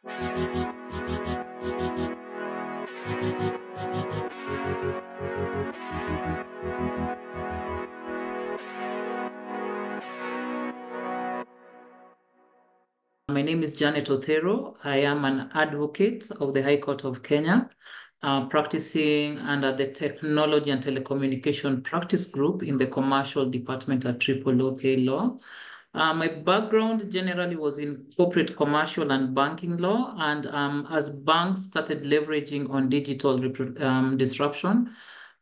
My name is Janet Othero. I am an advocate of the High Court of Kenya, practicing under the Technology and Telecommunication Practice Group in the Commercial Department at OK Law. My background generally was in corporate, commercial, and banking law. And as banks started leveraging on digital disruption,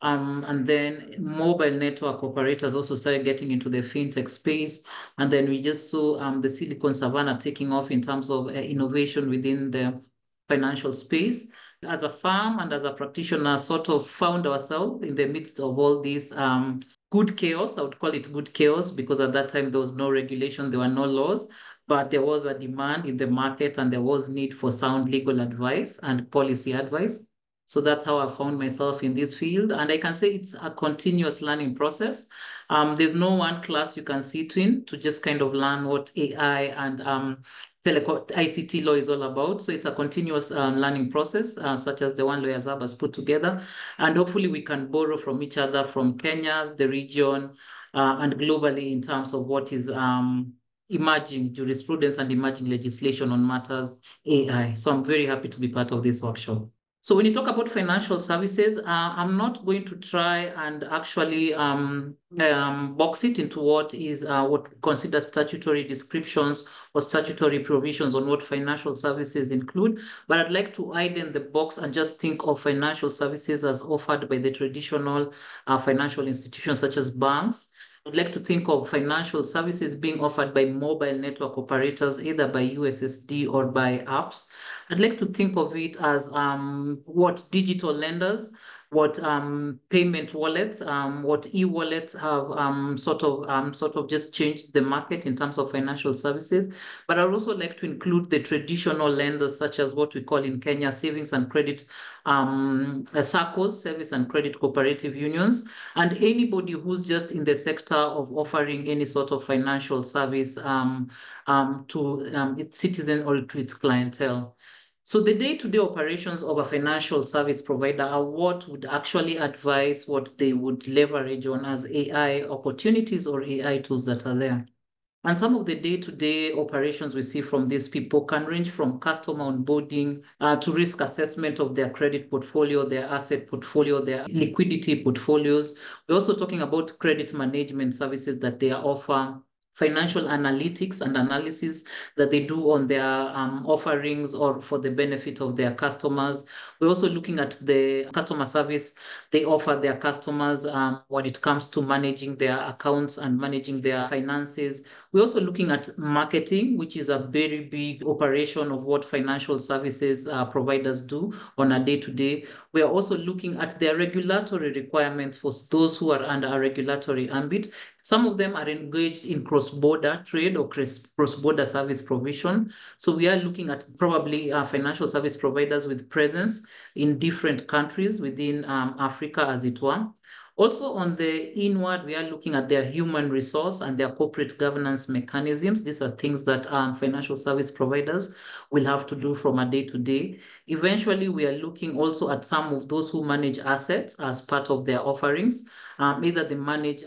and then mobile network operators also started getting into the fintech space. And then we just saw the Silicon Savannah taking off in terms of innovation within the financial space. As a firm and as a practitioner, sort of found ourselves in the midst of all these good chaos. I would call it good chaos because at that time there was no regulation, there were no laws, but there was a demand in the market and there was need for sound legal advice and policy advice. So that's how I found myself in this field. And I can say it's a continuous learning process. There's no one class you can sit in to just kind of learn what AI and ICT law is all about. So it's a continuous learning process, such as the one Lawyers Hub has put together. And hopefully we can borrow from each other, from Kenya, the region, and globally in terms of what is emerging jurisprudence and emerging legislation on matters AI. So I'm very happy to be part of this workshop. So when you talk about financial services, I'm not going to try and actually box it into what is what considered statutory descriptions or statutory provisions on what financial services include, but I'd like to widen the box and just think of financial services as offered by the traditional financial institutions such as banks. I'd like to think of financial services being offered by mobile network operators, either by USSD or by apps. I'd like to think of it as what digital lenders, what payment wallets, what e-wallets have sort of just changed the market in terms of financial services. But I'd also like to include the traditional lenders, such as what we call in Kenya savings and credit SACCOs, service and credit cooperative unions, and anybody who's just in the sector of offering any sort of financial service to its citizen or to its clientele. So the day-to-day operations of a financial service provider are what would actually advise what they would leverage on as AI opportunities or AI tools that are there. And some of the day-to-day operations we see from these people can range from customer onboarding to risk assessment of their credit portfolio, their asset portfolio, their liquidity portfolios. We're also talking about credit management services that they offer, financial analytics and analysis that they do on their offerings or for the benefit of their customers. We're also looking at the customer service they offer their customers when it comes to managing their accounts and managing their finances. We're also looking at marketing, which is a very big operation of what financial services providers do on a day-to-day. We are also looking at their regulatory requirements for those who are under a regulatory ambit. Some of them are engaged in cross-border trade or cross-border service provision. So we are looking at probably financial service providers with presence in different countries within Africa, as it were. Also on the inward, we are looking at their human resource and their corporate governance mechanisms. These are things that financial service providers will have to do from a day-to-day. Eventually, we are looking also at some of those who manage assets as part of their offerings. Either they manage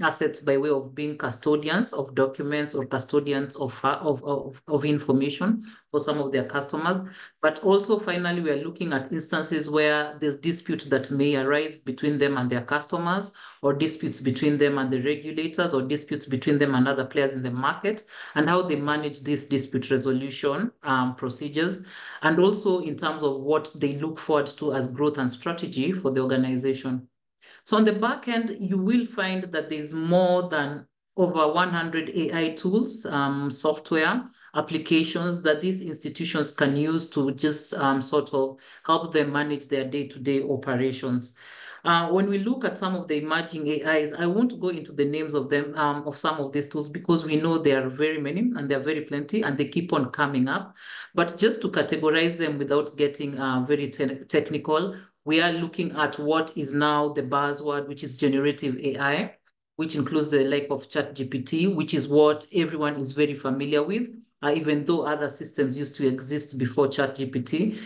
assets by way of being custodians of documents or custodians of information for some of their customers. But also, finally, we are looking at instances where there's disputes that may arise between them and their customers, or disputes between them and the regulators, or disputes between them and other players in the market, and how they manage these dispute resolution procedures, and also in terms of what they look forward to as growth and strategy for the organization. So on the back end, you will find that there's more than over 100 AI tools, software, applications that these institutions can use to just sort of help them manage their day-to-day operations. When we look at some of the emerging AIs, I won't go into the names of them, of some of these tools, because we know there are very many and there are very plenty and they keep on coming up. But just to categorize them without getting very technical, we are looking at what is now the buzzword, which is generative AI, which includes the like of ChatGPT, which is what everyone is very familiar with. even though other systems used to exist before ChatGPT.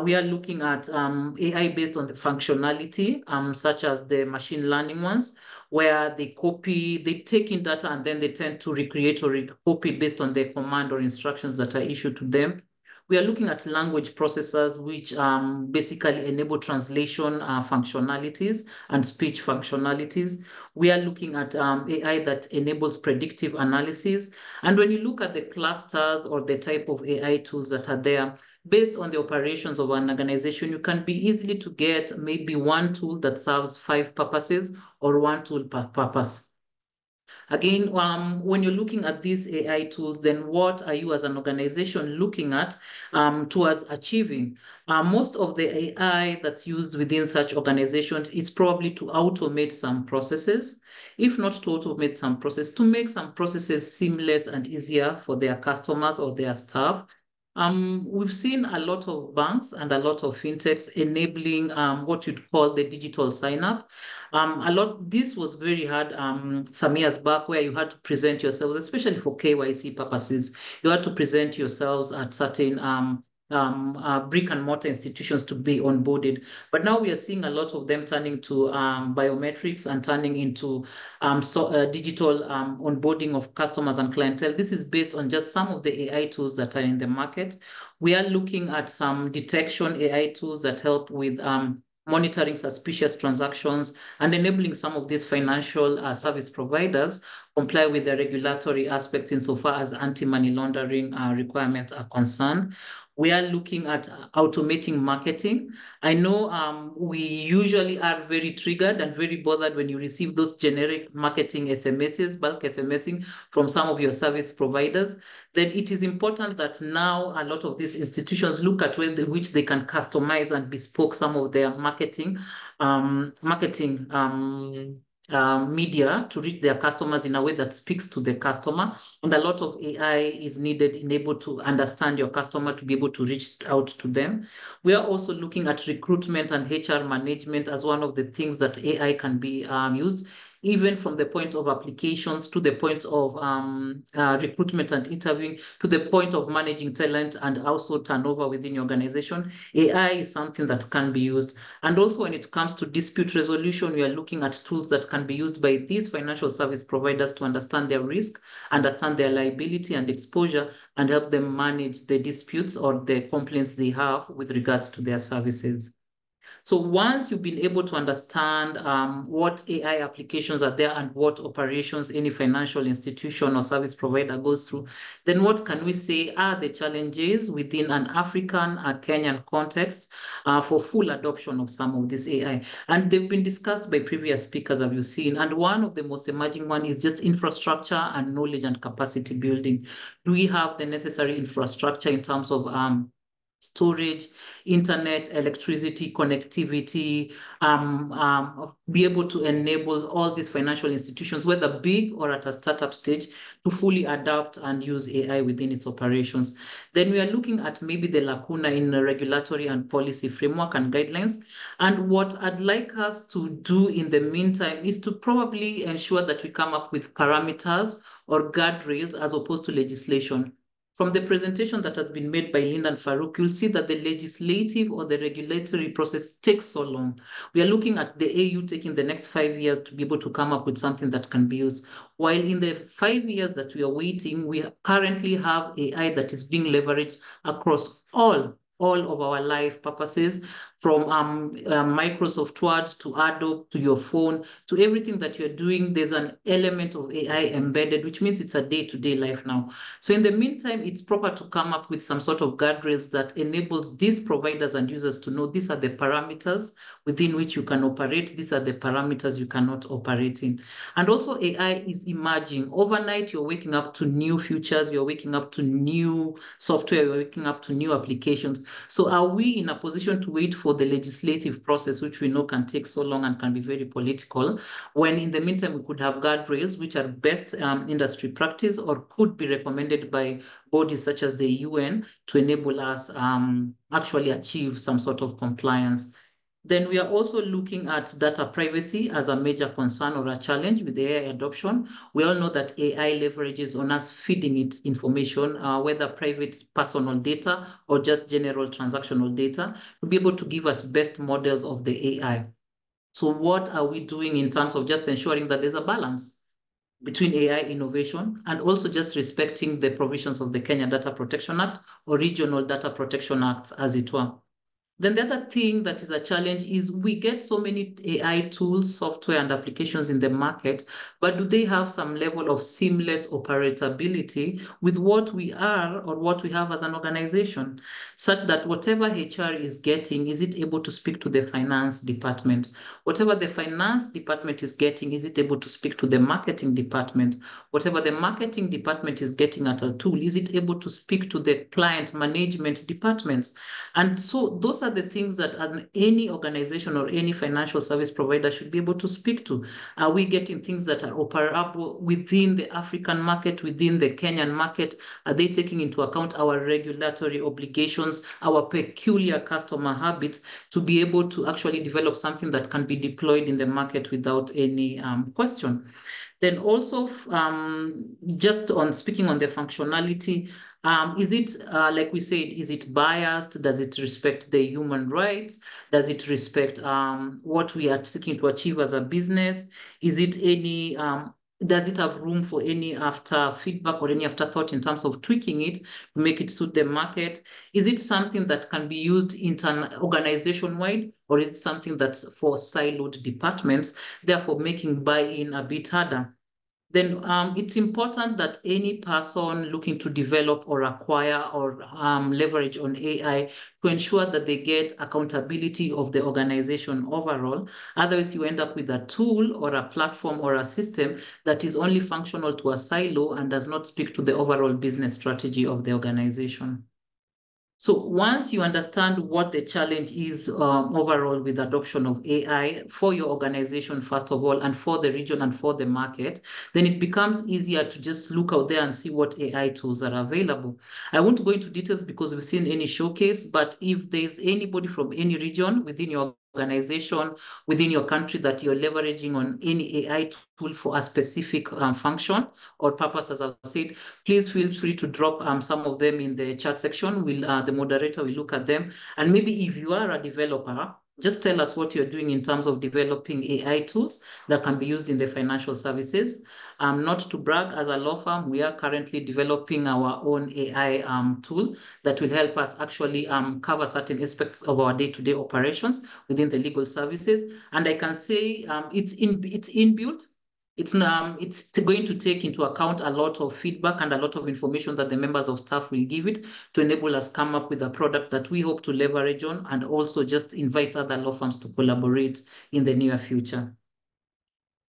We are looking at AI based on the functionality, such as the machine learning ones, where they take in data and then they tend to recreate or copy based on the command or instructions that are issued to them. We are looking at language processors, which basically enable translation functionalities and speech functionalities. We are looking at AI that enables predictive analysis. And when you look at the clusters or the type of AI tools that are there, based on the operations of an organization, you can be easily to get maybe one tool that serves 5 purposes or one tool per purpose. Again, when you're looking at these AI tools, then what are you as an organization looking at towards achieving? Most of the AI that's used within such organizations is probably to automate some processes, if not to automate some process, to make some processes seamless and easier for their customers or their staff. We've seen a lot of banks and a lot of fintechs enabling what you'd call the digital sign-up. This was very hard some years back, where you had to present yourselves, especially for KYC purposes. You had to present yourselves at certain brick and mortar institutions to be onboarded. But now we are seeing a lot of them turning to biometrics and turning into digital onboarding of customers and clientele. This is based on just some of the AI tools that are in the market. We are looking at some detection AI tools that help with monitoring suspicious transactions and enabling some of these financial service providers comply with the regulatory aspects insofar as anti-money laundering requirements are concerned. We are looking at automating marketing. I know we usually are very triggered and very bothered when you receive those generic marketing SMSs, bulk SMSing from some of your service providers. Then it is important that now a lot of these institutions look at ways in which they can customize and bespoke some of their marketing media to reach their customers in a way that speaks to the customer. And a lot of AI is needed in able to understand your customer to be able to reach out to them. We are also looking at recruitment and HR management as one of the things that AI can be used, even from the point of applications to the point of recruitment and interviewing, to the point of managing talent and also turnover within your organization. AI is something that can be used. And also when it comes to dispute resolution, we are looking at tools that can be used by these financial service providers to understand their risk, understand their liability and exposure, and help them manage the disputes or the complaints they have with regards to their services. So once you've been able to understand what AI applications are there and what operations any financial institution or service provider goes through, then what can we say are the challenges within an African, Kenyan context for full adoption of some of this AI? And they've been discussed by previous speakers, have you seen? And one of the most emerging one is just infrastructure and knowledge and capacity building. Do we have the necessary infrastructure in terms of storage, internet, electricity, connectivity, be able to enable all these financial institutions, whether big or at a startup stage, to fully adapt and use AI within its operations. Then we are looking at maybe the lacuna in the regulatory and policy framework and guidelines. And what I'd like us to do in the meantime is to probably ensure that we come up with parameters or guardrails as opposed to legislation. From the presentation that has been made by Linda and Farouk, you'll see that the legislative or the regulatory process takes so long. We are looking at the AU taking the next 5 years to be able to come up with something that can be used. While in the 5 years that we are waiting, we currently have AI that is being leveraged across all of our life purposes, from Microsoft Word to Adobe to your phone to everything that you're doing. There's an element of AI embedded, which means it's a day-to-day life now. So in the meantime, it's proper to come up with some sort of guardrails that enables these providers and users to know these are the parameters within which you can operate. These are the parameters you cannot operate in. And also AI is emerging. Overnight, you're waking up to new features, you're waking up to new software, you're waking up to new applications. So are we in a position to wait for the legislative process, which we know can take so long and can be very political, when in the meantime we could have guardrails which are best industry practice or could be recommended by bodies such as the UN to enable us actually achieve some sort of compliance? Then we are also looking at data privacy as a major concern or a challenge with AI adoption. We all know that AI leverages on us feeding it information, whether private personal data or just general transactional data, to be able to give us best models of the AI. So what are we doing in terms of just ensuring that there's a balance between AI innovation and also just respecting the provisions of the Kenya Data Protection Act or Regional Data Protection Acts, as it were? Then the other thing that is a challenge is we get so many AI tools, software, and applications in the market, but do they have some level of seamless operability with what we are or what we have as an organization, such that whatever HR is getting, is it able to speak to the finance department? Whatever the finance department is getting, is it able to speak to the marketing department? Whatever the marketing department is getting at a tool, is it able to speak to the client management departments? And so those are the things that any organization or any financial service provider should be able to speak to. Are we getting things that are operable within the African market, within the Kenyan market? Are they taking into account our regulatory obligations, our peculiar customer habits, to be able to actually develop something that can be deployed in the market without any question? Then also, just on speaking on the functionality, is it, like we said, is it biased? Does it respect the human rights? Does it respect what we are seeking to achieve as a business? Is it any, does it have room for any after feedback or any afterthought in terms of tweaking it to make it suit the market? Is it something that can be used organization-wide, or is it something that's for siloed departments, therefore making buy-in a bit harder? Then it's important that any person looking to develop or acquire or leverage on AI to ensure that they get accountability of the organization overall. Otherwise, you end up with a tool or a platform or a system that is only functional to a silo and does not speak to the overall business strategy of the organization. So once you understand what the challenge is overall with adoption of AI for your organization, first of all, and for the region and for the market, then it becomes easier to just look out there and see what AI tools are available. I won't go into details because we've seen any showcase, but if there's anybody from any region within your organization, within your country that you're leveraging on any AI tool for a specific function or purpose, as I've said, please feel free to drop some of them in the chat section. The moderator will look at them. And maybe if you are a developer, just tell us what you're doing in terms of developing AI tools that can be used in the financial services. Not to brag, as a law firm, we are currently developing our own AI tool that will help us actually cover certain aspects of our day-to-day operations within the legal services. And I can say it's inbuilt. It's going to take into account a lot of feedback and a lot of information that the members of staff will give it to enable us come up with a product that we hope to leverage on, and also just invite other law firms to collaborate in the near future.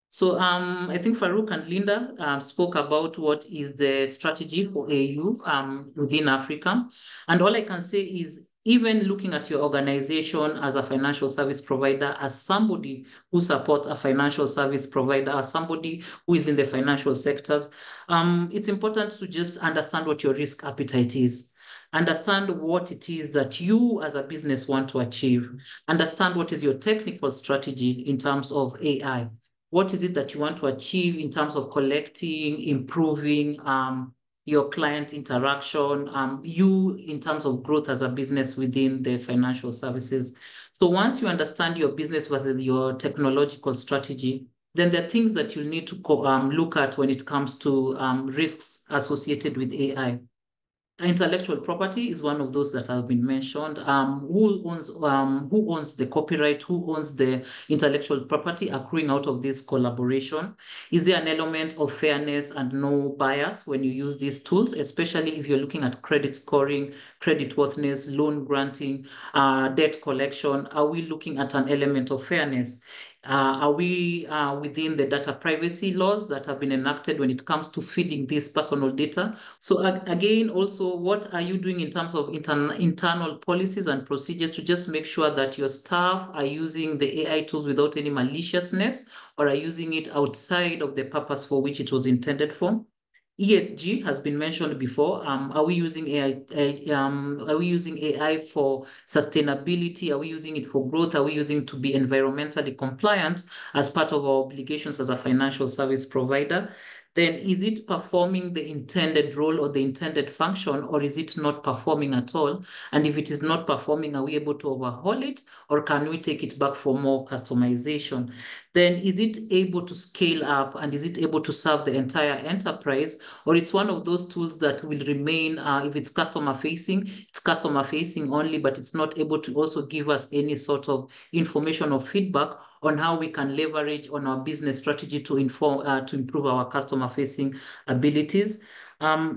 So I think Farouk and Linda spoke about what is the strategy for AU within Africa. And all I can say is, even looking at your organization as a financial service provider, as somebody who supports a financial service provider, as somebody who is in the financial sectors, it's important to just understand what your risk appetite is. Understand what it is that you as a business want to achieve. Understand what is your technical strategy in terms of AI. What is it that you want to achieve in terms of collecting, improving your client interaction, you in terms of growth as a business within the financial services? So once you understand your business versus your technological strategy, then there are things that you'll need to look at when it comes to risks associated with AI. Intellectual property is one of those that have been mentioned. Who owns the copyright? Who owns the intellectual property accruing out of this collaboration? Is there an element of fairness and no bias when you use these tools, especially if you're looking at credit scoring, credit worthiness, loan granting, debt collection? Are we looking at an element of fairness? Are we within the data privacy laws that have been enacted when it comes to feeding this personal data? So again, also, what are you doing in terms of internal policies and procedures to just make sure that your staff are using the AI tools without any maliciousness, or are using it outside of the purpose for which it was intended for? ESG has been mentioned before. Are we using AI? Are we using AI for sustainability? Are we using it for growth? Are we using it to be environmentally compliant as part of our obligations as a financial service provider? Then is it performing the intended role or the intended function, or is it not performing at all? And if it is not performing, are we able to overhaul it, or can we take it back for more customization? Then is it able to scale up, and is it able to serve the entire enterprise, or it's one of those tools that will remain, if it's customer facing only, but it's not able to also give us any sort of information or feedback on how we can leverage on our business strategy to improve our customer facing abilities.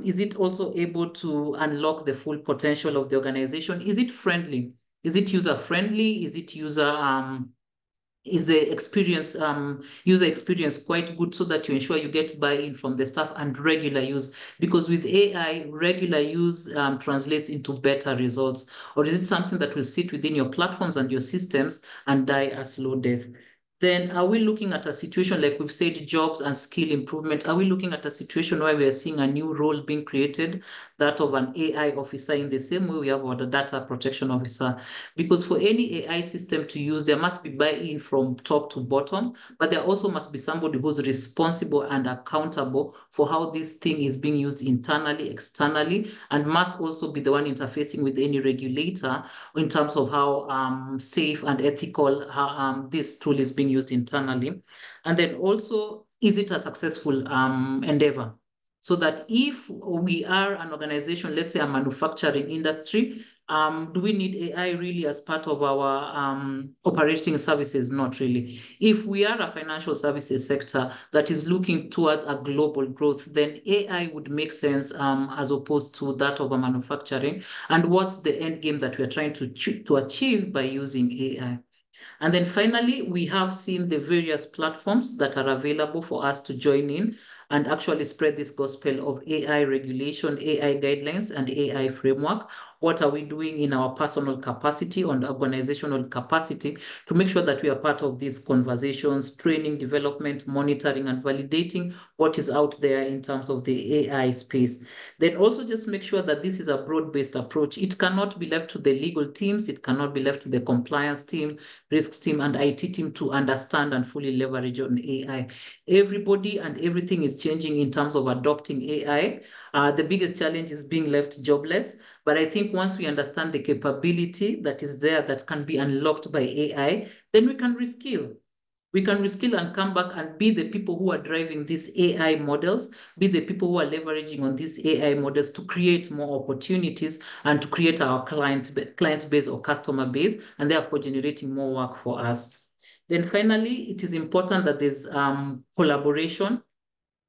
Is it also able to unlock the full potential of the organization? Is it friendly? Is it user friendly? Is the user experience quite good, so that you ensure you get buy-in from the staff and regular use? Because with AI, regular use translates into better results. Or is it something that will sit within your platforms and your systems and die a slow death? Then are we looking at a situation, like we've said, jobs and skill improvement? Are we looking at a situation where we are seeing a new role being created, that of an AI officer, in the same way we have the data protection officer? Because for any AI system to use, there must be buy-in from top to bottom, but there also must be somebody who's responsible and accountable for how this thing is being used internally, externally, and must also be the one interfacing with any regulator in terms of how safe and ethical this tool is being used internally. And then also, is it a successful endeavor? So that if we are an organization, let's say a manufacturing industry, do we need AI really as part of our operating services? Not really. If we are a financial services sector that is looking towards a global growth, then AI would make sense as opposed to that of a manufacturing. And what's the end game that we're trying to achieve by using AI? And then finally, we have seen the various platforms that are available for us to join in and actually spread this gospel of AI regulation, AI guidelines, and AI framework. What are we doing in our personal capacity and organizational capacity to make sure that we are part of these conversations, training, development, monitoring, and validating what is out there in terms of the AI space? Then also just make sure that this is a broad-based approach. It cannot be left to the legal teams. It cannot be left to the compliance team, risks team, and IT team to understand and fully leverage on AI. Everybody and everything is changing in terms of adopting AI. The biggest challenge is being left jobless. But I think once we understand the capability that is there that can be unlocked by AI, then we can reskill. We can reskill and come back and be the people who are driving these AI models, be the people who are leveraging on these AI models to create more opportunities and to create our client base or customer base, and therefore generating more work for us. Then finally, it is important that there's collaboration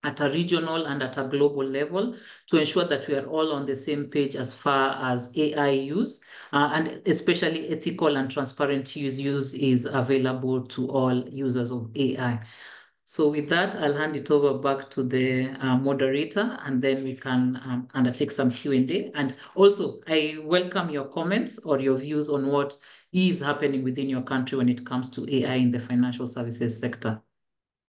at a regional and at a global level to ensure that we are all on the same page as far as AI use, and especially ethical and transparent use is available to all users of AI. So with that, I'll hand it over back to the moderator, and then we can undertake some Q&A. And also, I welcome your comments or your views on what is happening within your country when it comes to AI in the financial services sector.